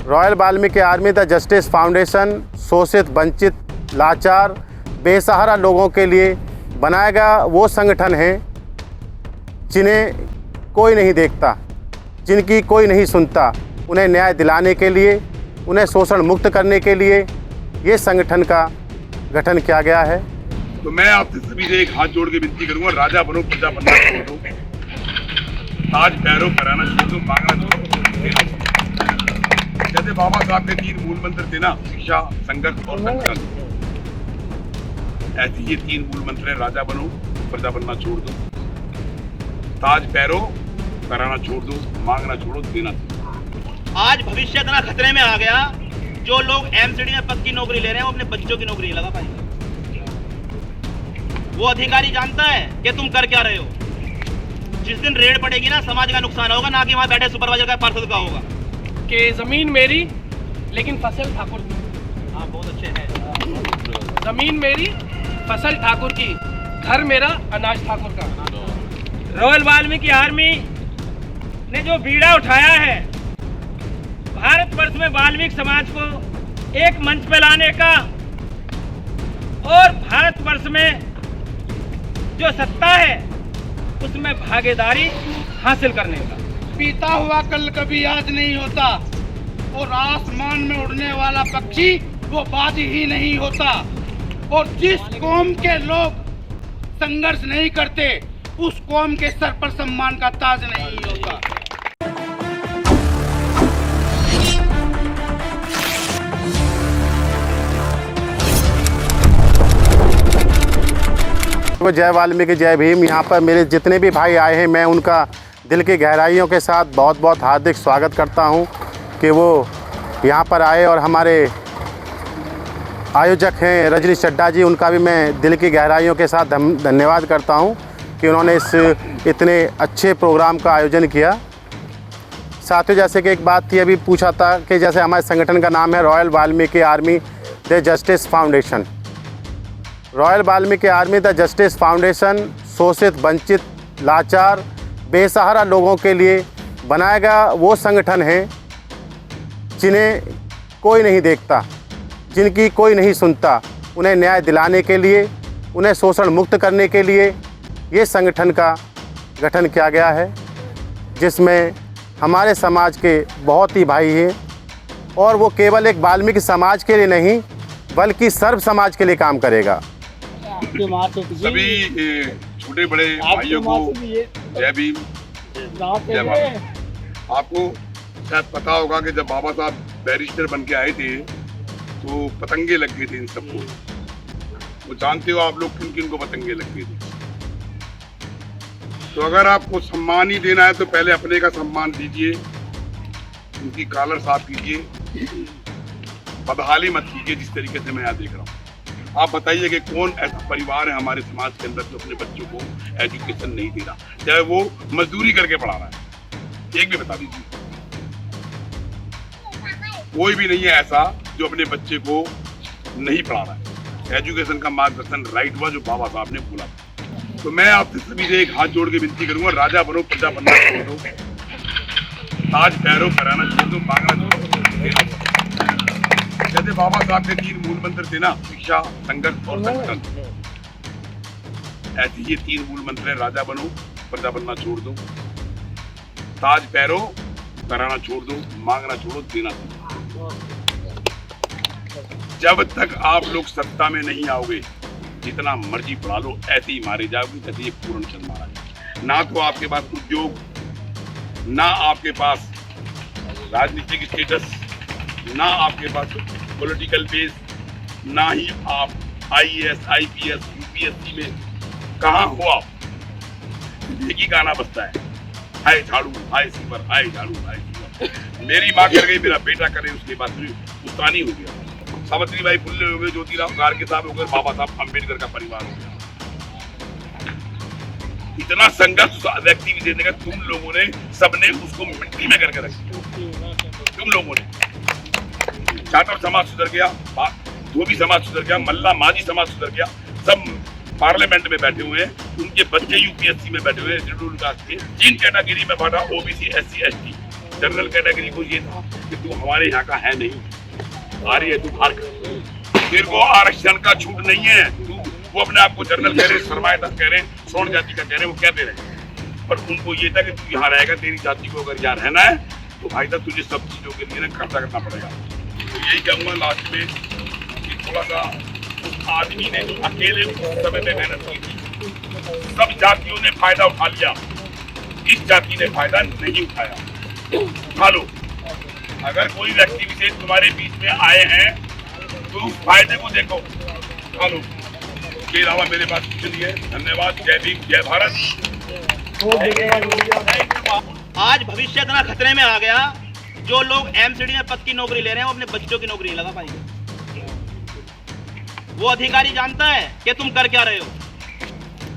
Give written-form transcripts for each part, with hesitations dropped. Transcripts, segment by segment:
Royal Valmiki Army The Justice foundation शोषित, वंचित, लाचार, बेसहारा लोगों के लिए बनाया गया वो संगठन है जिन्हें कोई नहीं देखता, जिनकी कोई नहीं सुनता। उन्हें न्याय दिलाने के लिए, उन्हें शोषण मुक्त करने के लिए ये संगठन का गठन किया गया है। तो मैं आपसे सभी से एक हाथ जोड़ के विनती करूंगा, राजा बनो प्रजा बनना छोड़ दो, ताज पैरों कराना छोड़ दो, मांगना छोड़ दो। जैसे बाबा साहब के 3 मूल मंत्र थे ना, शिक्षा, संघर्ष और संकल्प, ऐसे ये 3 मूल मंत्र है, राजा बनो प्रजा बनना छोड़ दो, ताज पैरों कराना छोड़ दो, मांगना छोड़ो, देना छोड़ो। आज भविष्य इतना खतरे में आ गया, जो लोग एमसीडी में पद की नौकरी ले रहे हैं वो अपने बच्चों की नौकरी लगा पाएंगे। वो अधिकारी जानता है कि तुम कर क्या रहे हो। जिस दिन रेड पड़ेगी ना, समाज का नुकसान होगा, ना कि वहां बैठे सुपरवाइजर का, पार्षद का होगा। कि जमीन मेरी लेकिन फसल ठाकुर की। हाँ, बहुत अच्छे हैं। जमीन मेरी, फसल ठाकुर की, घर मेरा, अनाज ठाकुर का। रॉयल वाल्मीकि आर्मी ने जो बीड़ा उठाया है भारतवर्ष में वाल्मीकि समाज को एक मंच पे लाने का और भारतवर्ष में जो सत्ता है उसमें भागीदारी हासिल करने का। बीता हुआ कल कभी याद नहीं होता, और आसमान में उड़ने वाला पक्षी वो बाज ही नहीं होता। और जिस कौम के लोग संघर्ष नहीं करते उस कौम के सर पर सम्मान का ताज नहीं होता। जय वाल्मीकि, जय भीम। यहाँ पर मेरे जितने भी भाई आए हैं, मैं उनका दिल की गहराइयों के साथ बहुत बहुत हार्दिक स्वागत करता हूँ कि वो यहाँ पर आए। और हमारे आयोजक हैं रजनी चड्ढा जी, उनका भी मैं दिल की गहराइयों के साथ धन्यवाद करता हूँ कि उन्होंने इस इतने अच्छे प्रोग्राम का आयोजन किया। साथियों, जैसे कि एक बात थी, अभी पूछा था कि जैसे हमारे संगठन का नाम है royal Valmiki Army The Justice foundation. Royal Valmiki Army The Justice foundation शोषित, वंचित, लाचार, बेसहारा लोगों के लिए बनाया गया वो संगठन है जिन्हें कोई नहीं देखता, जिनकी कोई नहीं सुनता। उन्हें न्याय दिलाने के लिए, उन्हें शोषण मुक्त करने के लिए ये संगठन का गठन किया गया है, जिसमें हमारे समाज के बहुत ही भाई हैं। और वो केवल एक वाल्मीकि समाज के लिए नहीं बल्कि सर्व समाज के लिए काम करेगा। सभी छोटे बड़े भाइयों को जय भीम, जय भारत। आपको शायद पता होगा कि जब बाबा साहब बैरिस्टर बन के आए थे तो पतंगे लग गए थे इन सबको। वो जानते हो आप लोग किन किन को पतंगे लग गए थे। तो अगर आपको सम्मान ही देना है तो पहले अपने का सम्मान दीजिए, उनकी कॉलर साफ कीजिए, बदहाली मत कीजिए जिस तरीके से मैं यहाँ देख रहा हूँ। आप बताइए कि कौन ऐसा परिवार है हमारे समाज के अंदर जो अपने बच्चों को एजुकेशन नहीं दे रहा, चाहे वो मजदूरी करके पढ़ा रहा है। एक भी बता दीजिए। कोई भी नहीं है ऐसा जो अपने बच्चे को नहीं पढ़ा रहा है। एजुकेशन का मार्गदर्शन राइट हुआ जो बाबा साहब ने बोला। तो मैं आपसे सभी से एक हाथ जोड़ के विनती करूंगा, राजा बनो प्रजा बनना छोड़ दो, ताज पैरों कराना छोड़ दो, मांगना छोड़ दो। जैसे बाबा साहब के 3 मूल मंत्र थे ना, शिक्षा, संघर्ष और संकल्प, ऐसे ये 3 मूल मंत्र है, राजा बनो प्रजा बनना छोड़ दो, ताज पैरों कराना छोड़ दो, मांगना छोड़ो, देना छोड़ो। जब तक आप लोग सत्ता में नहीं आओगे, जितना मर्जी पढ़ा लो, ऐसे ही मारे जाओगे जैसे ये पूर्णचंद महाराज। ना तो आपके पास उद्योग, ना आपके पास राजनीतिक स्टेटस, ना आपके पास पॉलिटिकल बेस, ना ही आप IAS, IPS, UPSC में कहाँ हो आप। एक ही गाना बजता है, हाय झाड़ू हाय सीवर, हाय झाड़ू हाय सीवर। मेरी माँ कर गई, मेरा बेटा करे, उसके बाद पुस्तानी हो गया। सावित्री बाई फुल्ले हो गए, ज्योतिराव गार्गे साहब हो गए, बाबा साहब अम्बेडकर का परिवार हो गया। इतना संघर्ष व्यक्ति भी देने का तुम लोगों ने सबने उसको मिट्टी में करके रख दिया। तुम लोगों ने जाटव समाज सुधर गया, धोबी समाज सुधर गया, मल्ला माझी समाज सुधर गया, सब पार्लियामेंट में बैठे हुए हैं, उनके बच्चे यूपीएससी में बैठे हुए हैं। शेड्यूल कास्ट के 3 कैटेगरी में बांटा, OBC, SC, ST। General category को ये था कि तू हमारे यहाँ का है नहीं, आ रही है तू बाहर कर। तेरे को आरक्षण का छूट नहीं है। तू वो अपने आप को जनरल कह रहे, सरमाएदार कह रहे, सोन जाति का कह रहे, वो कहते रहे, पर उनको ये था कि तू यहाँ रहेगा, तेरी जाति को अगर यहाँ रहना है तो भाई साहब तुझे सब चीजों के लिए ना खर्चा करना पड़ेगा। तो यही कहूँगा लास्ट में कि थोड़ा सा उस आदमी ने जो अकेले उस समय में मेहनत की थी, सब जातियों ने फायदा उठा लिया, इस जाति ने फायदा नहीं उठाया। उठा लो। अगर कोई व्यक्ति विशेष तुम्हारे बीच में आए हैं तो उस फायदे को देखो, उठा लो। इसके अलावा मेरे पास कुछ नहीं है। धन्यवाद। जय भीम, जय भारत। आज भविष्य इतना खतरे में आ गया, जो लोग एमसीडी में पद की नौकरी ले रहे हैं वो अपने बच्चों की नौकरी लगा पाएंगे। वो अधिकारी जानता है कि तुम कर क्या रहे हो।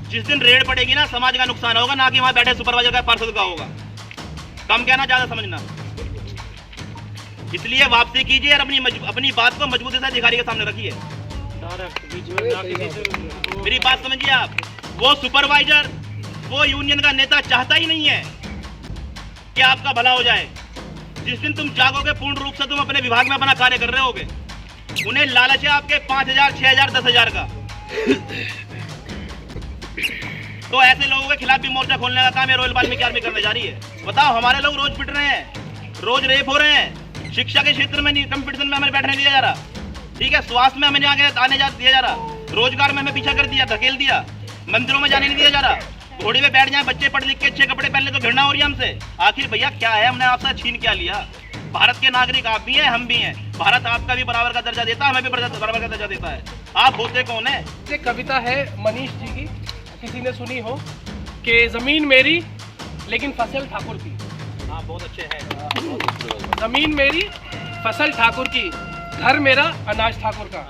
जिस दिन रेड पड़ेगी ना, समाज का नुकसान होगा, ना कि वहां बैठे सुपरवाइजर का पार्षद का होगा। कम कहना, ज्यादा समझना। इसलिए वापसी कीजिए और अपनी बात को मजबूती से अधिकारी के सामने रखिए। मेरी बात समझिए आप। वो सुपरवाइजर, वो यूनियन का नेता चाहता ही नहीं है कि आपका भला हो जाए। जिस दिन तुम जागोगे, पूर्ण रूप से तुम अपने विभाग में अपना कार्य कर रहे होगे, उन्हें लालच है आपके 5,000, 6,000, 10,000 का। तो ऐसे लोगों के खिलाफ भी मोर्चा खोलने का काम है रॉयल वाल्मीकि आर्मी करने जा रही है। बताओ, हमारे लोग रोज पिट रहे हैं, रोज रेप हो रहे हैं, शिक्षा के क्षेत्र में नहीं, कंपटीशन में हमें बैठने दिया जा रहा, ठीक है, स्वास्थ्य में हमें आने दिया जा रहा, रोजगार में हमें पीछा कर दिया, धकेल दिया, मंदिरों में जाने नहीं दिया जा रहा। घोड़ी में बैठ जाए बच्चे, पढ़ लिख के अच्छे कपड़े पहन ले तो घृणा हो रही है हमसे। आखिर भैया क्या है, हमने आपसे छीन क्या लिया? भारत के नागरिक आप भी हैं, हम भी हैं। भारत आपका भी बराबर का दर्जा देता है, हमें भी बराबर का दर्जा देता है। आप होते कौन है? एक कविता है मनीष जी की, किसी ने सुनी हो, कि जमीन मेरी लेकिन फसल ठाकुर की। हाँ, बहुत अच्छे हैं। जमीन मेरी, फसल ठाकुर की, घर मेरा, अनाज ठाकुर का।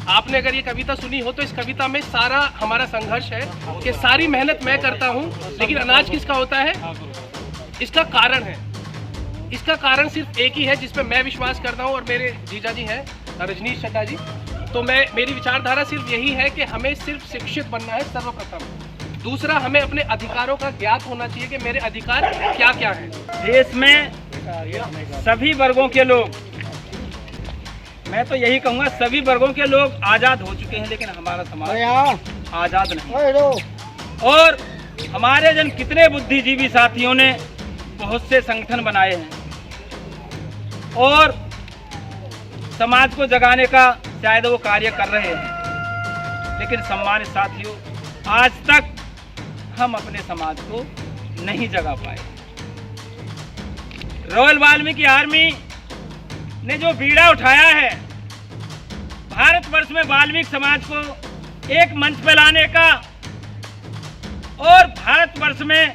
आपने अगर ये कविता सुनी हो तो इस कविता में सारा हमारा संघर्ष है कि सारी मेहनत मैं करता हूँ लेकिन अनाज किसका होता है। इसका कारण है, इसका कारण सिर्फ एक ही है जिस पे मैं विश्वास करता हूँ, और मेरे जीजा जी हैं रजनीश चड्ढा जी। तो मेरी विचारधारा सिर्फ यही है कि हमें सिर्फ शिक्षित बनना है सर्वप्रथम। दूसरा, हमें अपने अधिकारों का ज्ञात होना चाहिए कि मेरे अधिकार क्या क्या हैं। देश में सभी वर्गों के लोग, मैं तो यही कहूँगा, सभी वर्गों के लोग आज़ाद हो चुके हैं, लेकिन हमारा समाज आज़ाद नहीं। और हमारे जन कितने बुद्धिजीवी साथियों ने बहुत से संगठन बनाए हैं और समाज को जगाने का शायद वो कार्य कर रहे हैं, लेकिन सम्मानित साथियों, आज तक हम अपने समाज को नहीं जगा पाए। रॉयल वाल्मीकि आर्मी ने जो बीड़ा उठाया है भारतवर्ष में वाल्मीकि समाज को एक मंच पे लाने का और भारतवर्ष में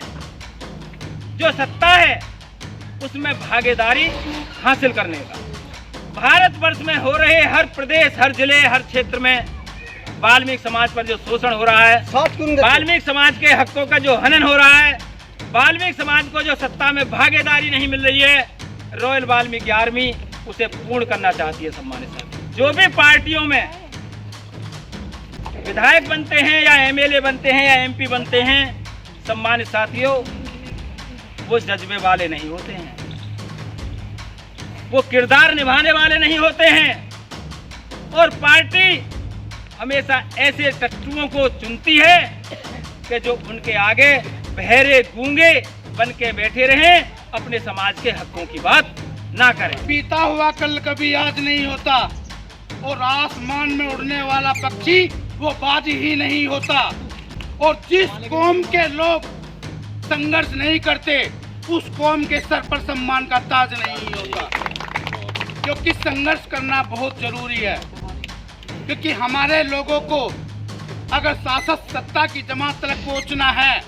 जो सत्ता है उसमें भागीदारी हासिल करने का, भारतवर्ष में हो रहे हर प्रदेश, हर जिले, हर क्षेत्र में वाल्मीकि समाज पर जो शोषण हो रहा है, वाल्मीकि समाज के हकों का जो हनन हो रहा है, वाल्मीकि समाज को जो सत्ता में भागीदारी नहीं मिल रही है, रॉयल वाल्मीकि आर्मी उसे पूर्ण करना चाहती है। सम्मानित साथियों, जो भी पार्टियों में विधायक बनते हैं या एमएलए बनते हैं या एमपी बनते हैं, सम्मानित साथियों, वो जज्बे वाले नहीं होते हैं, वो किरदार निभाने वाले नहीं होते हैं, और पार्टी हमेशा ऐसे टट्टुओं को चुनती है कि जो उनके आगे बहरे गूंगे बन के बैठे रहें, अपने समाज के हकों की बात ना करें। बीता हुआ कल कभी आज नहीं होता, और आसमान में उड़ने वाला पक्षी वो बाज ही नहीं होता। और जिस कौम के लोग संघर्ष नहीं करते उस कौम के सर पर सम्मान का ताज नहीं होता, क्योंकि संघर्ष करना बहुत जरूरी है। क्योंकि हमारे लोगों को अगर शासक सत्ता की जमात तक पहुंचना है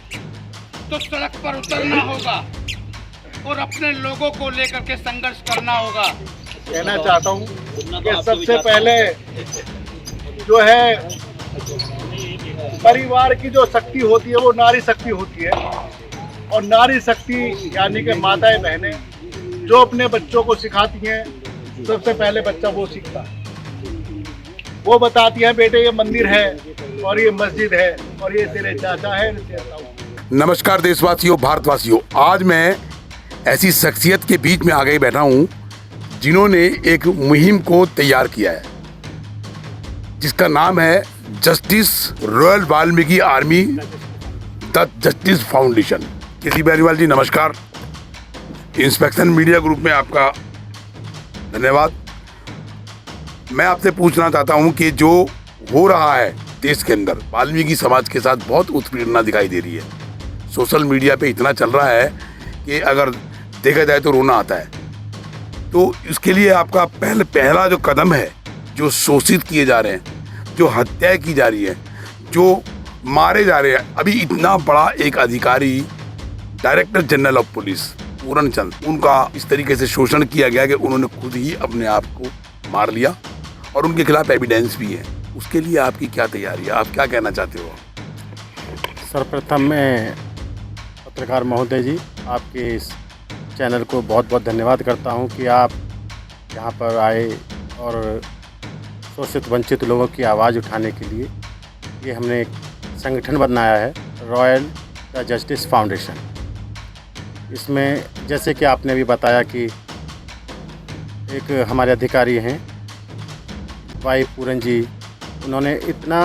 तो सड़क पर उतरना होगा और अपने लोगों को लेकर के संघर्ष करना होगा। कहना चाहता हूँ कि सबसे पहले जो है परिवार की जो शक्ति होती है वो नारी शक्ति होती है, और नारी शक्ति यानी कि माताएं बहनें जो अपने बच्चों को सिखाती हैं, सबसे पहले बच्चा वो सीखता है। वो बताती है, बेटे ये मंदिर है और ये मस्जिद है और ये तेरे चाचा है। नमस्कार देशवासियों, भारतवासियों, आज मैं ऐसी शख्सियत के बीच में आ गई बैठा हूँ जिन्होंने एक मुहिम को तैयार किया है जिसका नाम है Justice Royal Valmiki Army The Justice Foundation. KC Beniwal ji नमस्कार। इंस्पेक्शन मीडिया ग्रुप में आपका धन्यवाद। मैं आपसे पूछना चाहता हूं कि जो हो रहा है देश के अंदर, वाल्मीकि समाज के साथ बहुत उत्पीड़ना दिखाई दे रही है। सोशल मीडिया पे इतना चल रहा है कि अगर देखा जाए तो रोना आता है। तो इसके लिए आपका पहला जो कदम है, जो शोषित किए जा रहे हैं, जो हत्याएं की जा रही है, जो मारे जा रहे हैं, अभी इतना बड़ा एक अधिकारी डायरेक्टर जनरल ऑफ पुलिस पूरन चंद, उनका इस तरीके से शोषण किया गया कि उन्होंने खुद ही अपने आप को मार लिया और उनके खिलाफ एविडेंस भी है। उसके लिए आपकी क्या तैयारी है, आप क्या कहना चाहते हो? सर्वप्रथम मैं पत्रकार महोदय जी आपके इस चैनल को बहुत बहुत धन्यवाद करता हूं कि आप यहाँ पर आए और शोषित वंचित लोगों की आवाज़ उठाने के लिए ये हमने एक संगठन बनाया है, रॉयल द जस्टिस फाउंडेशन। इसमें जैसे कि आपने भी बताया कि एक हमारे अधिकारी हैं वाई पूरन जी, उन्होंने इतना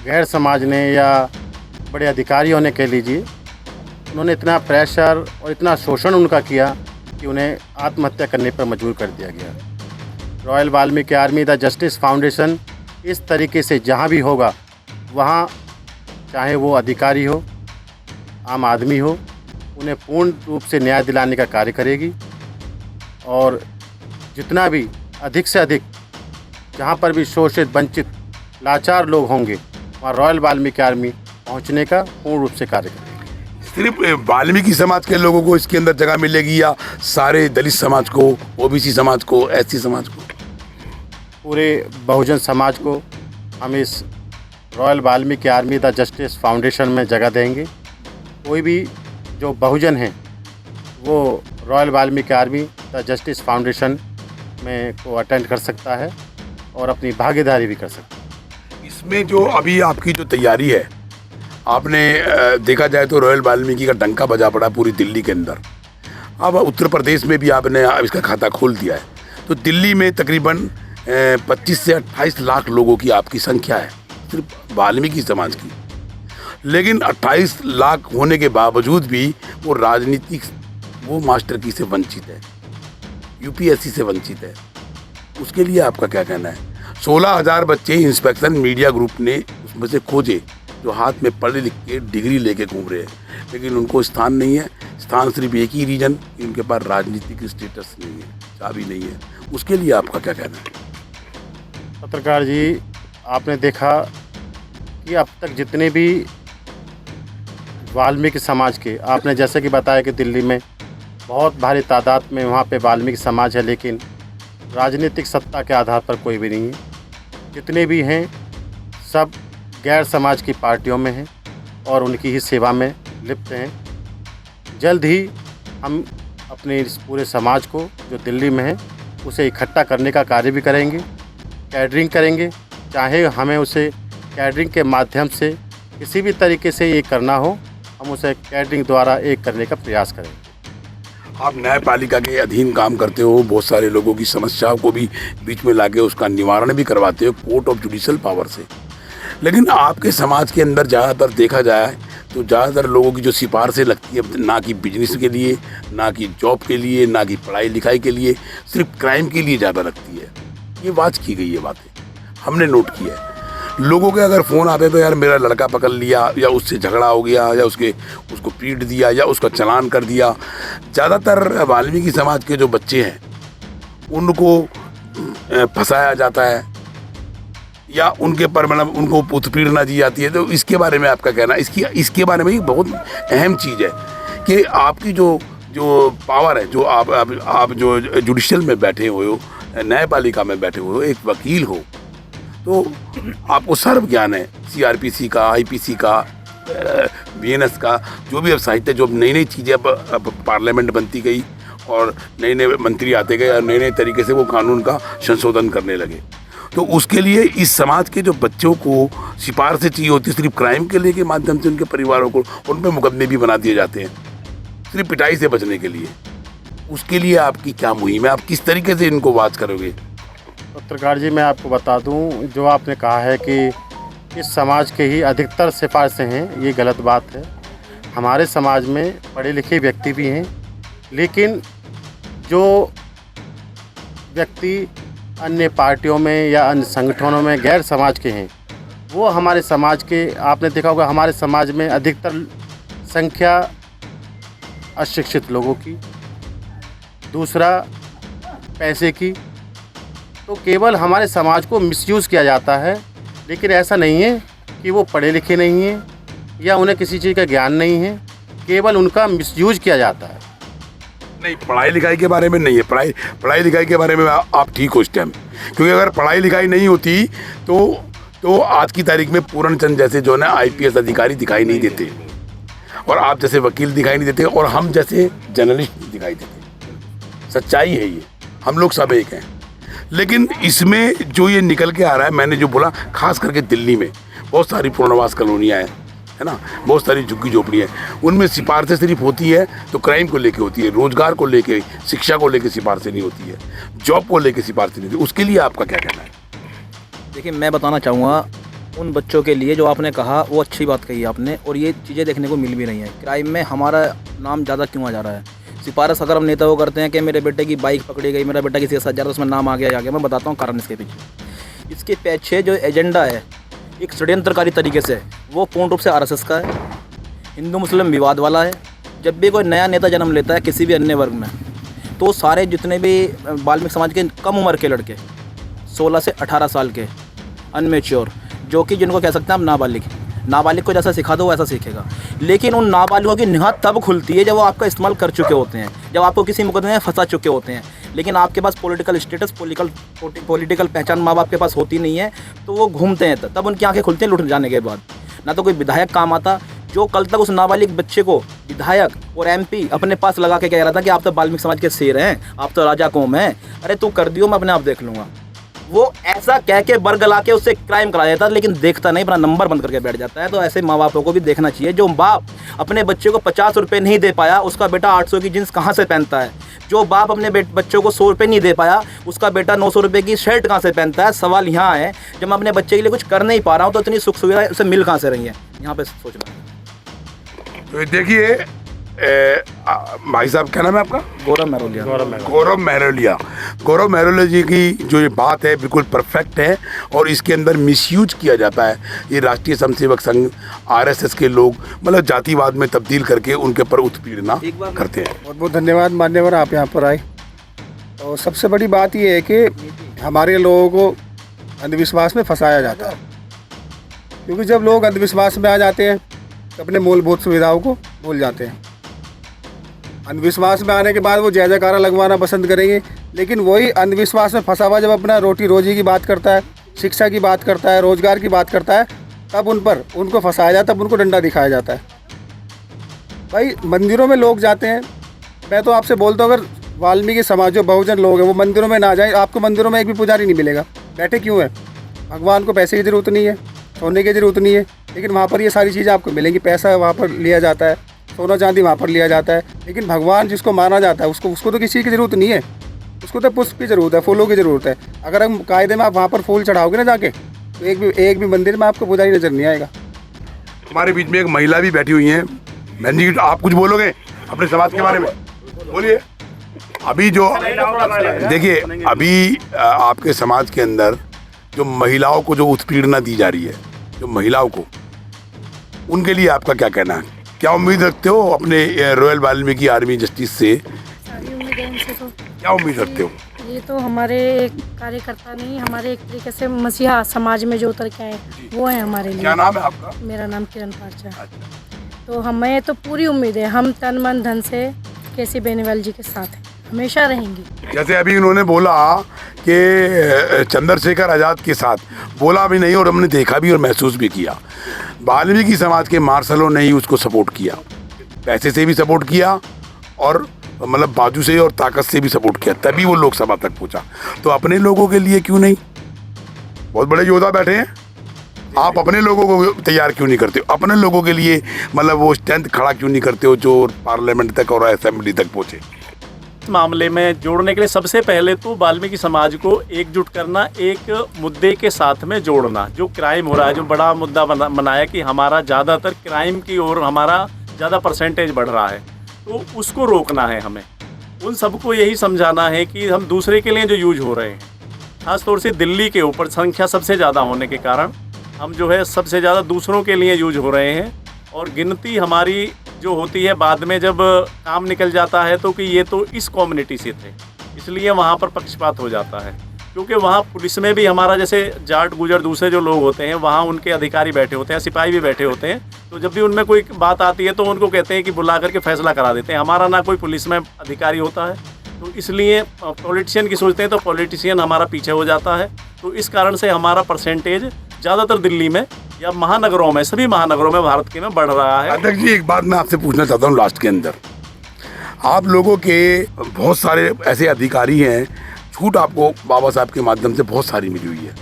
गैर समाज ने या बड़े अधिकारी होने के लीजिए, उन्होंने इतना प्रेशर और इतना शोषण उनका किया कि उन्हें आत्महत्या करने पर मजबूर कर दिया गया। Royal Valmiki Army The Justice foundation इस तरीके से जहाँ भी होगा वहाँ, चाहे वो अधिकारी हो, आम आदमी हो, उन्हें पूर्ण रूप से न्याय दिलाने का कार्य करेगी। और जितना भी अधिक से अधिक जहाँ पर भी शोषित वंचित लाचार लोग होंगे वहाँ रॉयल वाल्मीकि आर्मी पहुँचने का पूर्ण रूप से कार्य करेगी। सिर्फ वाल्मीकि समाज के लोगों को इसके अंदर जगह मिलेगी या सारे दलित समाज को, ओबीसी समाज को, एससी समाज को? पूरे बहुजन समाज को हम इस royal Valmiki Army The Justice foundation में जगह देंगे। कोई भी जो बहुजन हैं वो royal Valmiki Army The Justice foundation में को अटेंड कर सकता है और अपनी भागीदारी भी कर सकता है। इसमें जो अभी आपकी जो तैयारी है, आपने देखा जाए तो रॉयल वाल्मीकि का डंका बजा पड़ा पूरी दिल्ली के अंदर। अब उत्तर प्रदेश में भी आपने इसका खाता खोल दिया है। तो दिल्ली में तकरीबन 25 से 28 लाख लोगों की आपकी संख्या है सिर्फ वाल्मीकि समाज की। लेकिन 28 लाख होने के बावजूद भी वो राजनीतिक, वो मास्टर की से वंचित है, यूपीएससी से वंचित है। उसके लिए आपका क्या कहना है? 16,000 बच्चे इंस्पेक्शन मीडिया ग्रुप ने उसमें से खोजे जो हाथ में पढ़े लिख के डिग्री लेके घूम रहे हैं, लेकिन उनको स्थान नहीं है। स्थान सिर्फ एक ही रीजन कि उनके पास राजनीतिक स्टेटस नहीं है, चाबी नहीं है। उसके लिए आपका क्या कहना है? पत्रकार जी, आपने देखा कि अब तक जितने भी वाल्मीकि समाज के, आपने जैसे कि बताया कि दिल्ली में बहुत भारी तादाद में वहाँ पे वाल्मीकि समाज है, लेकिन राजनीतिक सत्ता के आधार पर कोई भी नहीं है। जितने भी हैं सब गैर समाज की पार्टियों में हैं और उनकी ही सेवा में लिप्त हैं। जल्द ही हम अपने इस पूरे समाज को जो दिल्ली में है उसे इकट्ठा करने का कार्य भी करेंगे, कैडरिंग करेंगे। चाहे हमें उसे कैडरिंग के माध्यम से किसी भी तरीके से ये करना हो, हम उसे कैडरिंग द्वारा एक करने का प्रयास करेंगे। आप न्यायपालिका के अधीन काम करते हो, बहुत सारे लोगों की समस्याओं को भी बीच में लाके उसका निवारण भी करवाते हो कोर्ट ऑफ जुडिशल पावर से। लेकिन आपके समाज के अंदर ज़्यादातर देखा जाए तो ज़्यादातर लोगों की जो सिफारिशें लगती है, ना कि बिजनेस के लिए, ना कि जॉब के लिए, ना कि पढ़ाई लिखाई के लिए, सिर्फ क्राइम के लिए ज़्यादा लगती है। ये वाच की गई है बातें, हमने नोट किया है। लोगों के अगर फ़ोन आते तो यार मेरा लड़का पकड़ लिया, या उससे झगड़ा हो गया, या उसको पीट दिया, या उसका चालान कर दिया। ज़्यादातर वाल्मीकि समाज के जो बच्चे हैं उनको फंसाया जाता है या उनके पर मतलब उनको उत्पीड़ना दी जाती है। तो इसके बारे में आपका कहना? इसके बारे में एक बहुत अहम चीज़ है कि आपकी जो पावर है, जो आप जो जुडिशल में बैठे हुए हो, न्यायपालिका में बैठे हुए हो, एक वकील हो, तो आपको सर्व ज्ञान है सीआरपीसी का, आईपीसी का, बीएनएस का, जो भी अब साहित्य, जो नई नई चीज़ें अब पार्लियामेंट बनती गई और नए नए मंत्री आते गए और नए नए तरीके से वो कानून का संशोधन करने लगे। तो उसके लिए इस समाज के जो बच्चों को सिफारिशें चाहिए होती है सिर्फ क्राइम के लिए के माध्यम से, उनके परिवारों को उन पर मुकदमे भी बना दिए जाते हैं सिर्फ पिटाई से बचने के लिए। उसके लिए आपकी क्या मुहिम है? आप किस तरीके से इनको वाच करोगे? पत्रकार जी, मैं आपको बता दूं, जो आपने कहा है कि इस समाज के ही अधिकतर सिफारिशें हैं, ये गलत बात है। हमारे समाज में पढ़े लिखे व्यक्ति भी हैं, लेकिन जो व्यक्ति अन्य पार्टियों में या अन्य संगठनों में गैर समाज के हैं, वो हमारे समाज के, आपने देखा होगा हमारे समाज में अधिकतर संख्या अशिक्षित लोगों की, दूसरा पैसे की। तो केवल हमारे समाज को मिसयूज़ किया जाता है, लेकिन ऐसा नहीं है कि वो पढ़े लिखे नहीं हैं या उन्हें किसी चीज़ का ज्ञान नहीं है, केवल उनका मिसयूज़ किया जाता है। नहीं, पढ़ाई लिखाई के बारे में नहीं है। पढ़ाई लिखाई के बारे में आप ठीक हो इस टाइम, क्योंकि अगर पढ़ाई लिखाई नहीं होती तो आज की तारीख में पूर्ण चंद जैसे जो है ना IPS अधिकारी दिखाई नहीं देते, और आप जैसे वकील दिखाई नहीं देते, और हम जैसे जर्नलिस्ट दिखाई देते। सच्चाई है ये, हम लोग सब एक हैं। लेकिन इसमें जो ये निकल के आ रहा है, मैंने जो बोला, खास करके दिल्ली में बहुत सारी पुनर्वास कॉलोनियाँ हैं, है ना, बहुत सारी झुग्गी झोपड़ियाँ हैं, उनमें सिफारिशें सिर्फ होती है तो क्राइम को लेके होती है, रोजगार को लेके, शिक्षा को लेके सिफारिशें नहीं होती है, जॉब को लेके सिफारिशें नहीं होती। उसके लिए आपका क्या कहना है? देखिए, मैं बताना चाहूँगा उन बच्चों के लिए जो आपने कहा, वो अच्छी बात कही आपने, और ये चीज़ें देखने को मिल भी रही हैं। क्राइम में हमारा नाम ज़्यादा क्यों आ जा रहा है? सिफारिश अगर हम नेता को करते हैं कि मेरे बेटे की बाइक पकड़ी गई, मेरा बेटा किसी के साथ जा रहा है, उसमें नाम आ गया। मैं बताता हूँ कारण इसके पीछे। इसके पीछे जो एजेंडा है एक षड्यंत्रकारी तरीके से, वो पूर्ण रूप से RSS का है, हिंदू मुस्लिम विवाद वाला है। जब भी कोई नया नेता जन्म लेता है किसी भी अन्य वर्ग में, तो सारे जितने भी वाल्मीकि समाज के कम उम्र के लड़के, 16 से 18 साल के अनमेच्योर, जो कि जिनको कह सकते हैं हम नाबालिग को जैसा सिखा दो वैसा सीखेगा। लेकिन उन नाबालिगों की निगाह तब खुलती है जब वो आपका इस्तेमाल कर चुके होते हैं, जब आपको किसी मुकदमे में फंसा चुके होते हैं। लेकिन आपके पास पॉलिटिकल स्टेटस, पॉलिटिकल पहचान माँ बाप के पास होती नहीं है, तो वो घूमते हैं, तब उनकी आंखें खुलती हैं लुट जाने के बाद। ना तो कोई विधायक काम आता, जो कल तक उस नाबालिग बच्चे को विधायक और MP अपने पास लगा के कह रहा था कि आप तो वाल्मीकि समाज के शेर हैं, आप तो राजा कौम हैं, अरे तू कर दियो, मैं अपने आप देख लूँगा। वो ऐसा कह के बरगला के उससे क्राइम करा देता है, लेकिन देखता नहीं, अपना नंबर बंद करके बैठ जाता है। तो ऐसे माँ बापों को भी देखना चाहिए। जो बाप अपने बच्चे को 50 रुपये नहीं दे पाया, उसका बेटा 800 की जींस कहाँ से पहनता है? जो बाप अपने बच्चों को 100 रुपये नहीं दे पाया, उसका बेटा 900 रुपये की शर्ट कहाँ से पहनता है? सवाल यहाँ है, जब मैं अपने बच्चे के लिए कुछ कर नहीं पा रहा हूँ तो इतनी सुख सुविधा उसे मिल कहाँ से रही है? यहाँ पे सोचना। तो देखिए भाई साहब, क्या नाम है आपका? गौरव महरोलिया। गौरव महरोलिया जी की जो ये बात है बिल्कुल परफेक्ट है, और इसके अंदर मिसयूज किया जाता है। ये राष्ट्रीय स्वयंसेवक संघ, RSS के लोग मतलब जातिवाद में तब्दील करके उनके ऊपर उत्पीड़ना करते हैं। बहुत बहुत धन्यवाद मान्यवर, आप यहाँ पर आए। और सबसे बड़ी बात ये है कि हमारे लोगों को अंधविश्वास में फंसाया जाता है, क्योंकि जब लोग अंधविश्वास में आ जाते हैं तो अपने मूलभूत सुविधाओं को भूल जाते हैं। अंधविश्वास में आने के बाद वो जय जयकारा लगवाना पसंद करेंगे, लेकिन वही अंधविश्वास में फंसा हुआ जब अपना रोटी रोजी की बात करता है, शिक्षा की बात करता है, रोजगार की बात करता है, तब उनको फंसाया जाता है, तब उनको डंडा दिखाया जाता है। भाई, मंदिरों में लोग जाते हैं, मैं तो आपसे बोलता हूँ, अगर वाल्मीकि समाज जो बहुजन लोग हैं वो मंदिरों में ना जाए, आपको मंदिरों में एक भी पुजारी नहीं मिलेगा। बैठे क्यों है? भगवान को पैसे की ज़रूरत नहीं है, सोने की ज़रूरत नहीं है, लेकिन वहाँ पर ये सारी चीज़ें आपको मिलेंगी। पैसा वहाँ पर लिया जाता है, सोना चांदी वहाँ पर लिया जाता है, लेकिन भगवान जिसको माना जाता है उसको तो किसी की ज़रूरत नहीं है, उसको तो पुष्प की ज़रूरत है, फूलों की ज़रूरत है। अगर हम कायदे में आप वहाँ पर फूल चढ़ाओगे ना जाके, तो एक भी मंदिर में आपको पुजारी नज़र नहीं आएगा। हमारे बीच में एक महिला भी बैठी हुई हैं। बहन जी, आप कुछ बोलोगे अपने समाज के बारे में? बोलिए। अभी जो देखिए, अभी आपके समाज के अंदर जो महिलाओं को जो उत्पीड़ना दी जा रही है, जो महिलाओं को, उनके लिए आपका क्या कहना है? क्या उम्मीद रखते हो अपने रॉयल वाल्मीकि आर्मी जस्टिस से? सारी उम्मीद है इनसे। तो क्या उम्मीद रखते हो? ये तो हमारे एक कार्यकर्ता नहीं, हमारे एक तरीके से मसीहा समाज में जो उतर के आए वो है हमारे लिए। क्या नाम है आपका? मेरा नाम किरण पार्चा। तो हमें तो पूरी उम्मीद है, हम तन मन धन से KC बेनीवाल जी के साथ हैं, हमेशा रहेंगे। जैसे अभी उन्होंने बोला कि चंद्रशेखर आज़ाद के साथ, बोला भी नहीं और हमने देखा भी और महसूस भी किया, वाल्मीकि समाज के मार्शलों ने ही उसको सपोर्ट किया, पैसे से भी सपोर्ट किया और मतलब बाजू से और ताकत से भी सपोर्ट किया, तभी वो लोकसभा तक पहुंचा। तो अपने लोगों के लिए क्यों नहीं? बहुत बड़े योद्धा बैठे हैं, आप अपने लोगों को तैयार क्यों नहीं करते हो? अपने लोगों के लिए मतलब वो स्ट्रेंथ खड़ा क्यों नहीं करते हो जो पार्लियामेंट तक और असेंबली तक पहुँचे? इस मामले में जोड़ने के लिए सबसे पहले तो वाल्मीकि समाज को एकजुट करना, एक मुद्दे के साथ में जोड़ना। जो क्राइम हो रहा है, जो बड़ा मुद्दा बनाया कि हमारा ज़्यादातर क्राइम की ओर हमारा ज़्यादा परसेंटेज बढ़ रहा है, तो उसको रोकना है हमें। उन सबको यही समझाना है कि हम दूसरे के लिए जो यूज हो रहे हैं, ख़ासतौर से दिल्ली के ऊपर संख्या सबसे ज़्यादा होने के कारण हम जो है सबसे ज़्यादा दूसरों के लिए यूज हो रहे हैं। और गिनती हमारी जो होती है बाद में जब काम निकल जाता है तो कि ये तो इस कम्युनिटी से थे, इसलिए वहाँ पर पक्षपात हो जाता है। क्योंकि वहाँ पुलिस में भी हमारा जैसे जाट गुजर दूसरे जो लोग होते हैं, वहाँ उनके अधिकारी बैठे होते हैं, सिपाही भी बैठे होते हैं, तो जब भी उनमें कोई बात आती है तो उनको कहते हैं कि बुला करके फैसला करा देते हैं। हमारा ना कोई पुलिस में अधिकारी होता है, तो इसलिए पॉलिटिशियन की सोचते हैं तो पॉलिटिशियन हमारा पीछे हो जाता है। तो इस कारण से हमारा परसेंटेज ज़्यादातर दिल्ली में या महानगरों में, सभी महानगरों में भारत के में बढ़ रहा है। अध्यक्ष जी, एक बात मैं आपसे पूछना चाहता हूँ लास्ट के अंदर, आप लोगों के बहुत सारे ऐसे अधिकारी हैं, छूट आपको बाबा साहब के माध्यम से बहुत सारी मिली हुई है,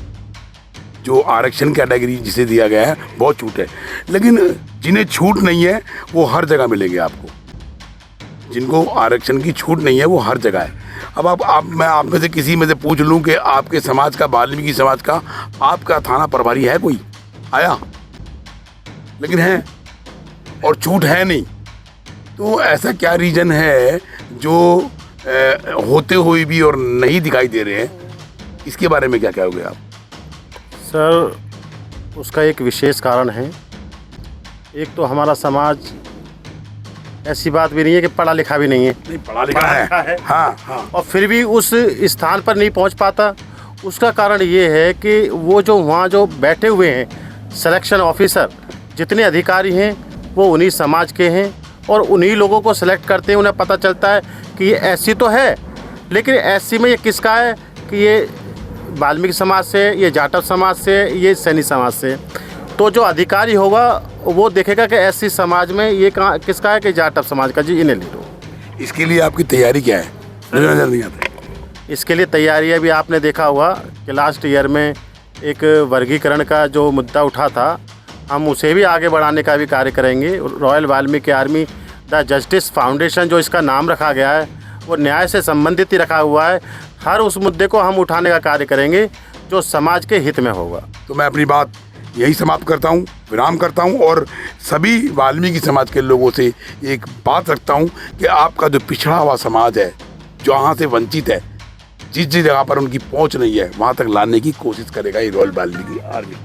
जो आरक्षण कैटेगरी जिसे दिया गया है बहुत छूट है, लेकिन जिन्हें छूट नहीं है वो हर जगह मिलेंगे आपको। जिनको आरक्षण की छूट नहीं है वो हर जगह है। अब आप मैं आप में से किसी में से पूछ लूं कि आपके समाज का, वाल्मीकि समाज का आपका थाना प्रभारी है कोई आया? लेकिन है और छूट है नहीं, तो ऐसा क्या रीज़न है जो होते हुए भी और नहीं दिखाई दे रहे हैं? इसके बारे में क्या कहोगे आप? सर, उसका एक विशेष कारण है। एक तो हमारा समाज, ऐसी बात भी नहीं है कि पढ़ा लिखा भी नहीं है, नहीं पढ़ा लिखा है। हाँ हाँ। और फिर भी उस स्थान पर नहीं पहुंच पाता। उसका कारण ये है कि वो जो वहाँ जो बैठे हुए हैं सिलेक्शन ऑफिसर, जितने अधिकारी हैं वो उन्हीं समाज के हैं और उन्हीं लोगों को सिलेक्ट करते हैं। उन्हें पता चलता है कि ये एससी तो है, लेकिन एससी में ये किसका है कि ये वाल्मीकि समाज से, ये जाटव समाज से, ये सैनी समाज से। तो जो अधिकारी होगा वो देखेगा कि एससी समाज में ये कहाँ किसका है कि जाटव समाज का, जी इन्हें ले लो। इसके लिए आपकी तैयारी क्या है? नजर नहीं आता। इसके लिए तैयारी अभी आपने देखा होगा कि लास्ट ईयर में एक वर्गीकरण का जो मुद्दा उठा था, हम उसे भी आगे बढ़ाने का भी कार्य करेंगे। Royal Valmiki Army The Justice foundation जो इसका नाम रखा गया है वो न्याय से संबंधित ही रखा हुआ है। हर उस मुद्दे को हम उठाने का कार्य करेंगे जो समाज के हित में होगा। तो मैं अपनी बात यही समाप्त करता हूँ, विराम करता हूँ और सभी वाल्मीकि समाज के लोगों से एक बात रखता हूँ कि आपका जो पिछड़ा हुआ समाज है, जहाँ से वंचित है, जिस जगह पर उनकी पहुँच नहीं है, वहाँ तक लाने की कोशिश करेगा ये रॉयल वाल्मीकि आर्मी,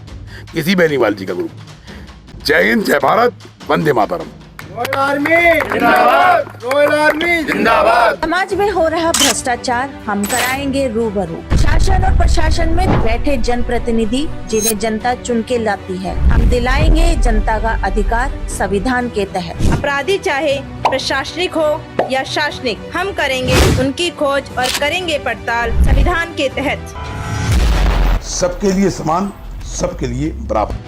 किसी बेनीवाल जी का ग्रुप। जय हिंद, जय भारत, वंदे मातरम। रॉयल आर्मी जिंदाबाद, रॉयल आर्मी जिंदाबाद। समाज में हो रहा भ्रष्टाचार हम कराएंगे रूबरू। शासन और प्रशासन में बैठे जनप्रतिनिधि जिन्हें जनता चुन के लाती है, हम दिलाएंगे जनता का अधिकार संविधान के तहत। अपराधी चाहे प्रशासनिक हो या शासनिक, हम करेंगे उनकी खोज और करेंगे पड़ताल संविधान के तहत। सबके लिए समान, सबके लिए बराबर।